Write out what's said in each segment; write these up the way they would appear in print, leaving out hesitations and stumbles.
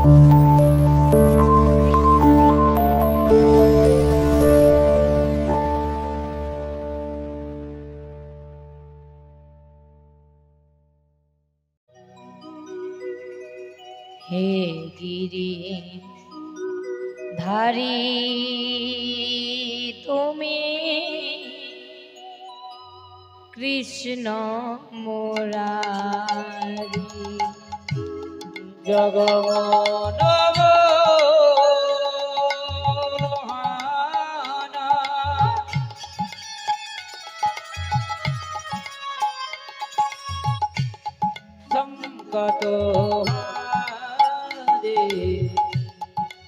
हे गिरि धारी तुम्हें कृष्ण मुरारी जगमोहन संकट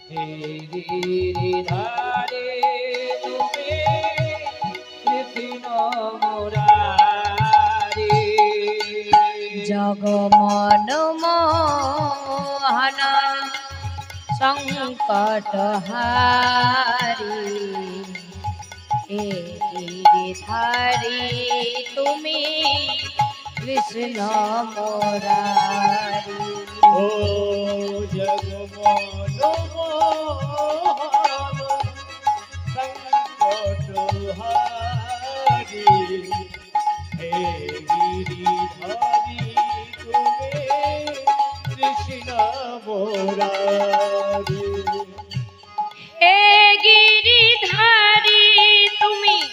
हे गिरिधारी तुम्हें कृष्ण मुरारी जगमन मोहन संकट हारी हे गिरिधारी तुम्हें कृष्ण मुरारी ओ जगमोहन संकट हारी हे गिरिधारी तुम्हें कृष्ण मुरारी हे गिरिधारी तुम्हें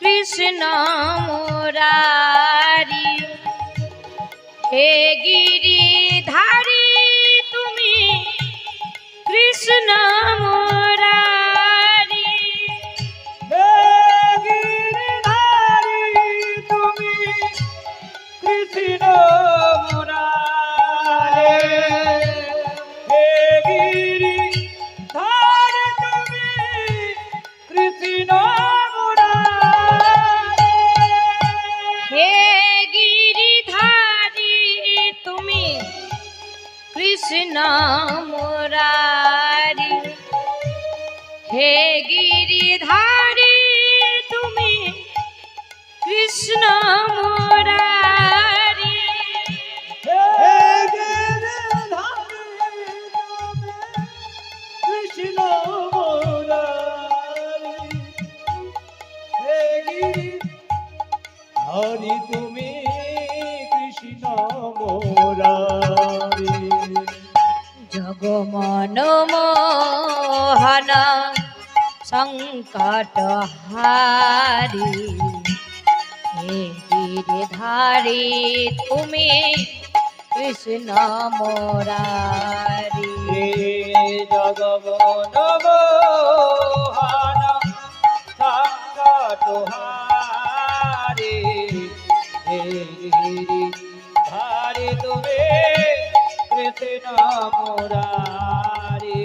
कृष्ण मुरारी हे गिरिधारी तुम्हें कृष्ण मुरारी हे गिरिधारी तुम्हें कृष्ण मुरारी हे गिरिधारी तुम्हें कृष्ण मुरारी हे गिरिधारी तुम्हें कृष्ण मुरारी हे गिरिधारी तुम्हें कृष्ण मुरारी हे गिरिधारी तुम्हें कृष्ण मुरारी हे गिरिधारी तुम्हें कृष्ण मुरारी जगमन मोहन संकट हारी हे गिरिधारी तुम्हें कृष्ण मुरारी हे जगमोहन संकट हारी हे गिरिधारी तुम्हें कृष्ण मुरारी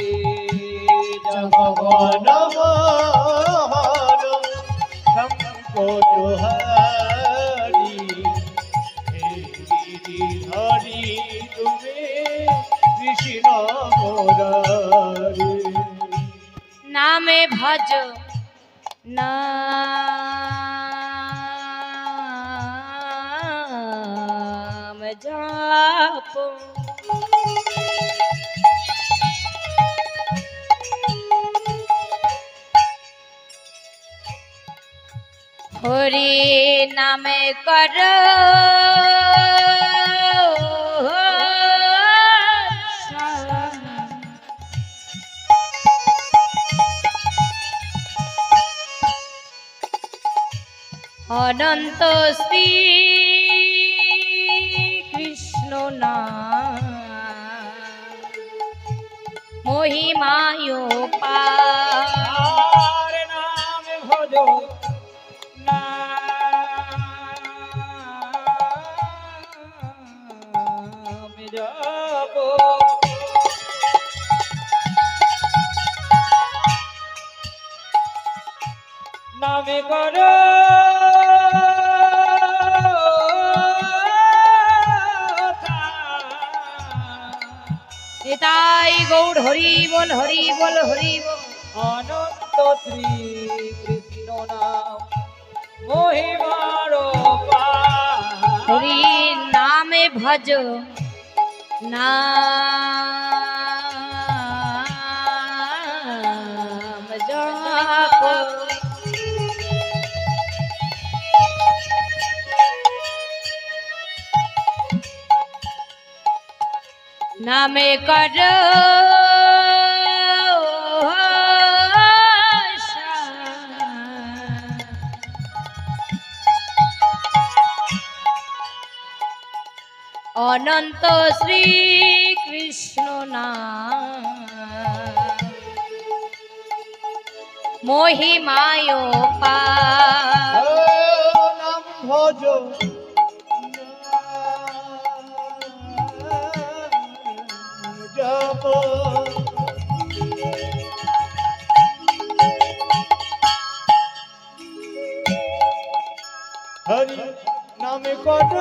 जगमोहन संकट हारी हे गिरिधारी तुम्हें कृष्ण मुरारी नाम भज नाम जाप हरि नाम कर अनंत श्री कृष्ण नाम महिमायो तार नाम भजो नाम जपो नाम करो निताई गौड़ हरि बोल हरि बोल हरि बोल अनंत श्री कृष्ण नाम महिमारो पार हरि नामे भज नाम নামে কর অনন্ত শ্রী কৃষ্ণ নাম মহিমায় পা নাম ভজ জপ হরি নামে কর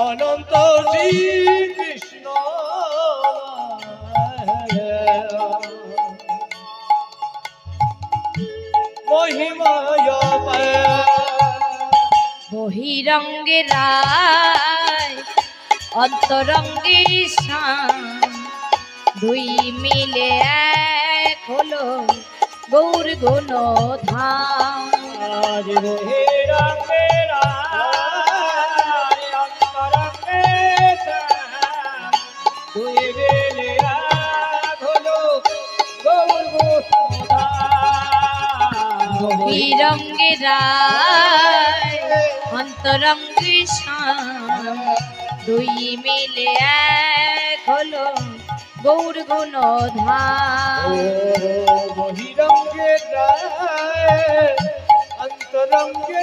অনন্ত শ্রী কৃষ্ণ মহিমায় বহিরঙ্গে রায় অন্তরঙ্গে শাম দুই মিলে এক হলো গৌর গুণ ধাম আজ বহিরঙ্গে রায় অন্তরঙ্গে শ্যাম দুই মিলে এক হলো গৌর গুণ ধাম। বহিরঙ্গে রায় অন্তরঙ্গে শাম দুই মিলে এক হলো গৌর গুণ ধাম বহিরঙ্গে অন্তরঙ্গে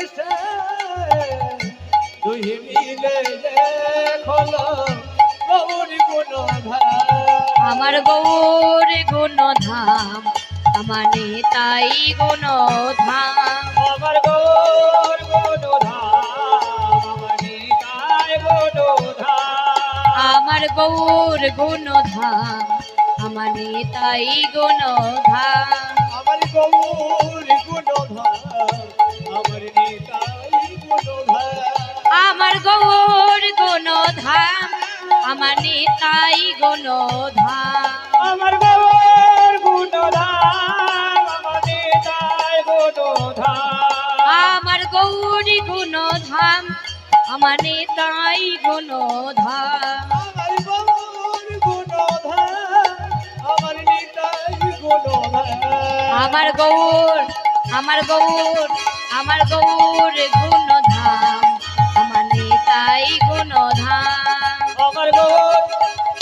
দুই মিলে দেখল গৌর গুণ আমার গৌর গুণ ধাম আমানে তাই গুণ ধাম আমার গৌর গুণ ধাম নিতাই গুণ ধাম। আমার গৌর গুণ ধাম আমানে তাই গুণ ধাম আমার গৌর গুণ আমার নিতাই গুণ আমার গৌর গুণ ধাম আমানে তাই গুণ ধাম আমার গৌর গুণ ধাম নিতাই গুণ ধাম। আমার গৌর গুণ ধাম আমানে তাই গুণ ধাম আমার গৌর গুণ আমার নিতাই গুণ আমার গৌর আমার গৌর আমার গৌর গুণ ধাম আমানে তাই গুণ ধাম আমার গৌর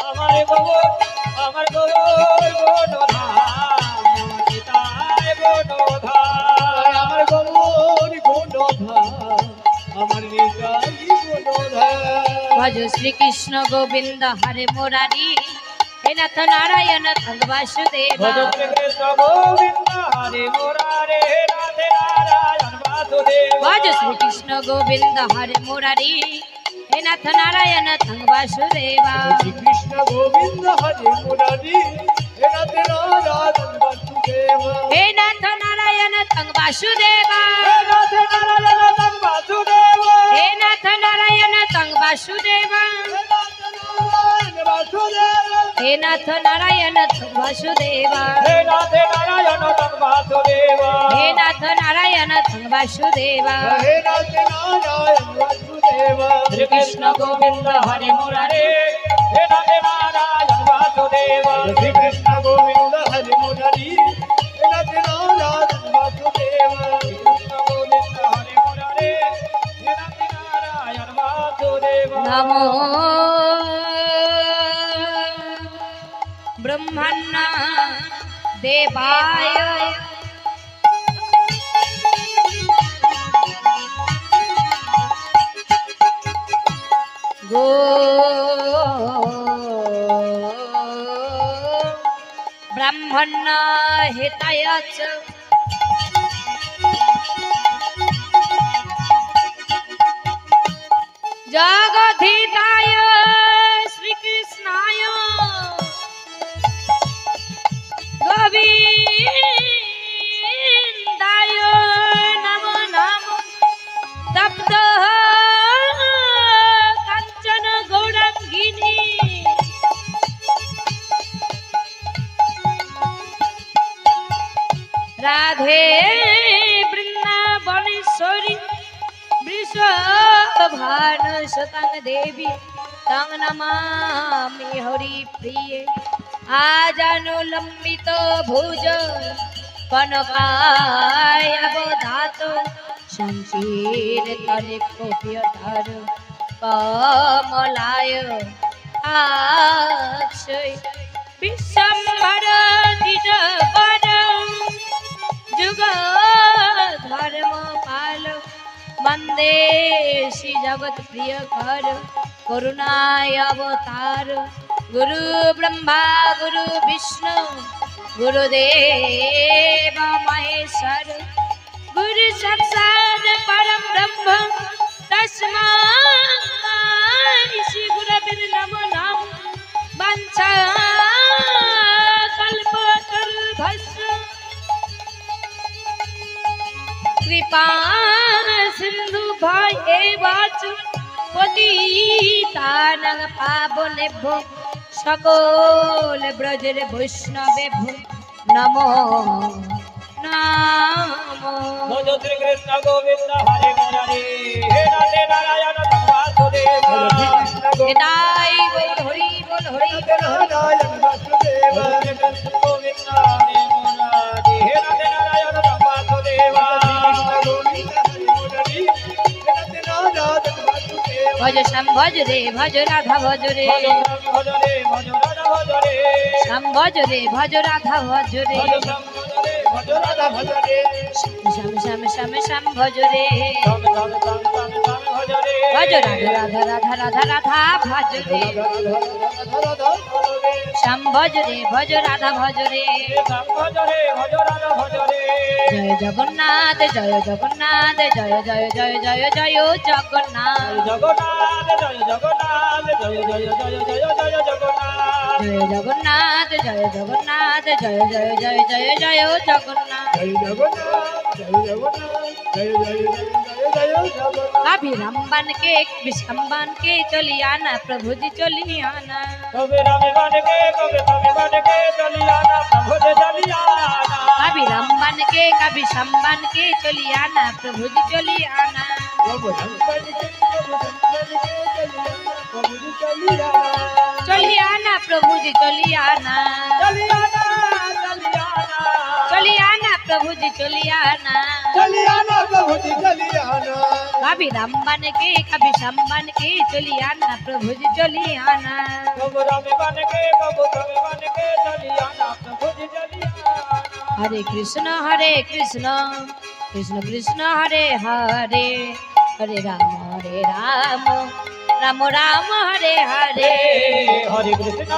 আমার গৌর আমার গৌর গুণ ধাম নিতাই গুণ ধাম। আমার গৌর গুণ আমার নিতাই গুণ ভজ শ্রীকৃষ্ণ গোবিন্দ হরে মুরারি হে নাথ নারায়ণ থঙ্গ বাসুদেব ভজ শ্রীকৃষ্ণ গোবিন্দ হরে মুরারে রাধে নারায়ণ বাসুদেব। ভজ শ্রীকৃষ্ণ গোবিন্দ হরে মুরারি হে নাথ নারায়ণ থঙ্গ বাসুদেব শ্রীকৃষ্ণ গোবিন্দ হরে মুরারি হে নাথ নারায়ণ বাসুদেব হে নাথ নারায়ণ থঙ্গ বাসুদেব রাধে নারায়ণ বাসুদেব হে নাথ নারায়ণ থঙ্গ বাসুদেব হে নাথ নারায়ণ থঙ্গ বাসুদেব হে রাধে নারায়ণ বাসুদেব হে নাথ নারায়ণ থঙ্গ বাসুদেব হে নাথ নারায়ণ বাসুদেব শ্রীকৃষ্ণ গোবিন্দ হরে মুরারে হে রাধে নারায়ণ বাসুদেব শ্রীকৃষ্ণ গোবিন্দ হরে মুরারি হে নাথ নারায়ণ বাসুদেব কৃষ্ণ গোবিন্দ হরে মুরারে হে রাধে নারায়ণ বাসুদেব। নমো ব্রহ্মণ্য দেবায় গো ব্রাহ্মণ হেতায় চ জগদ্ধিতায় শ্রীকৃষ্ণায় গোবিন্দায় নমো নমো তপ্ত কাঞ্চন গৌরাঙ্গিনী রাধে বৃন্দাবনেশ্বরী বৃষভানু সুতং দেবী তং নমামি হরি প্রিয়ে আজানুলম্বিত ভুজ কনকায়বধাত শঙ্কীর তলে কপিয়ধর কমলায় আক্ষয় বিশ্বম্ভর দ্বিজবর যুগ ধর্ম পাল বন্দে শ্রী জগৎ প্রিয় কর করুণায় অবতার গুরু ব্রহ্মা গুরু বিষ্ণু গুরুদেব মহেশ্বর গুরু সাক্ষাৎ পরম ব্রহ্ম তস্মাৎ শ্রী গুরবে নমো নমঃ বাঞ্ছা কল্পতরুভ্যশ্চ কৃপা সিন্ধু ভয়েবচ পতিতানাং পাবনেভ্যো সকল ব্রজের বৈষ্ণবেভ্যো নমো নমো। ভজ শ্রী কৃষ্ণ গোবিন্দ হরে মুরারি হে রাধে নারায়ণ বাসুদেব নিতাই গৌর হরি বল হরি নারায়ণ বাসুদেব কৃষ্ণ গোবিন্দ হরে মুরারি হে রাধে নারায়ণ বাসুদেব কৃষ্ণ গোবিন্দ হরি মুরারি রাধে নারায়ণ বাসুদেব ভজ শ্যাম ভজ রে ভজ রাধা ভজ রে ভজ রে ভজ রাধা ভজ রে শ্যাম ভজ রে ভজ রাধা ভজ রে ভজ রাধা ভজ রে শ্যাম শ্যাম শ্যাম শ্যাম ভজ রে ধম ধম ধম ধম ধম ভজ রে ভজ রাধা রাধা রাধা রাধা রাধা ভজ রে শ্যাম ভজ রে ভজ রাধা ভজ রে শ্যাম ভজ রে ভজ রাধা ভজ রে জয় জগন্নাথ জয় জগন্নাথ জয় জয় জয় জয় জয় জগন্নাথ জগন্নাথ জয় জগন্নাথ জয় জয় জয় জয় জয় জগন্নাথ জয় জগন্নাথ জয় জগন্নাথ জয় জয় জয় জয় জয় জগন্নাথ জয় জগন্নাথ জয় জগন্নাথ জয় জয় জয় জয় জয় জগন্নাথ कभी रंबन के विशंबन के चली आना प्रभु जी चली आना कबे रामे बन के कबे कबे बन के चली आना प्रभु जी चली आना कभी रंबन के कभी शंबन के चली आना प्रभु जी चली आना प्रभु धनपन के प्रभु जी चली आना चली आना प्रभु जी चली आना चली आना चली आना चली आना प्रभु जी चली आना चली आना प्रभु जी चली आना कभी रंबन के कभी शंबन के चली आना प्रभु जी चली आना कबे रामे बन के कबे कबे बन के चली आना प्रभु जी चली आना हरे कृष्ण कृष्ण कृष्ण हरे हरे हरे राम राम राम हरे हरे हरे कृष्ण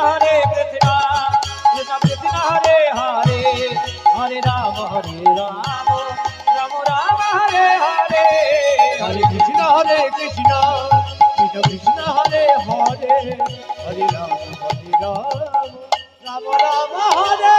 कृष्ण कृष्ण हरे हरे हरे राम राम राम हरे हरे हरे कृष्ण कृष्ण कृष्ण हरे हरे हरे राम राम राम हरे